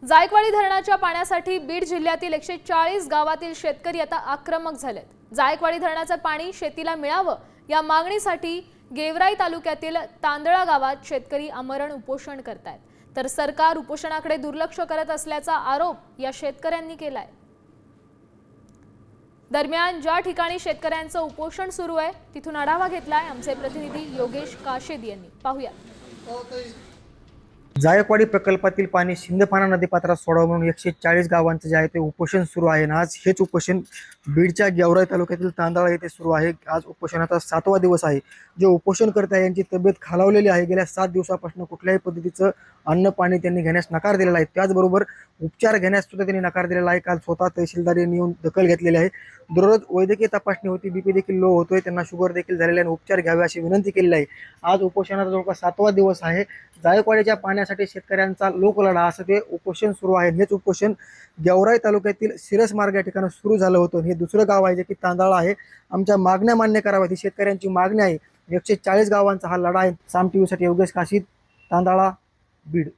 जायकवाडी धरणाच्या पाण्यासाठी बीड जिल्ह्यातील 140 गावातील शेतकरी आता आक्रमक झालेत। जायकवाडी धरणाचे पाणी शेतीला मिळावं या मागणीसाठी गेवराई तालुक्यातील तांदळा गावात शेतकरी आमरण उपोषण करतायत, तर सरकार उपोषणाकडे दुर्लक्ष करत असल्याचा आरोप या शेतकऱ्यांनी केलाय। दरम्यान ज्या ठिकाणी शेतकऱ्यांचं उपोषण सुरू आहे तिथून आढावा घेतलाय आमचे प्रतिनिधी योगेश काशेद यांनी। पाहूया। जायकवाडी प्रकल्पातील पाणी शिंदफाना नदीपात्रात सोडावं म्हणून 140 गावांचं जे आहे ते उपोषण सुरू आहे। आज हेच उपोषण बीडच्या गेवराई तालुक्यातील तांदळा येथे सुरू आहे। आज उपोषणाचा 7वा दिवस आहे। जे उपोषणकर्ते यांची तब्येत खालावलेली आहे। गेल्या 7 दिवसापासून कुठल्याही पद्धतीचं अन्न पाणी त्यांनी घेण्यास नकार दिलेला आहे। त्याचबरोबर उपचार घेण्यास सुद्धा त्यांनी नकार दिलेला आहे। काल स्वतः तहसीलदार यांनी येऊन दखल घेतलेली आहे। दररोज वैद्यकीय तपासणी होती, बीपी देखील लो होतोय, त्यांना शुगर देखील झालेली आहे, उपचार घ्यावे अशी विनंती केलेली आहे। आज उपोषणाचा जवळपास 7वा दिवस आहे। जायकवाडीच्या पाण्यासाठी शेतकऱ्यांचा लोकलढा असं ते उपोषण सुरू आहे। हेच उपोषण गेवराई तालुक्यातील सिरस मार्ग या ठिकाणी सुरू झालं होतं। हे दुसरं गाव आहे जे की तांदळा आहे। आमच्या मागण्या मान्य कराव्यात ही शेतकऱ्यांची मागणी आहे। 140 गावांचा हा लढा आहे। साम टीव्हीसाठी योगेश काशीद, तांदळा, बीड।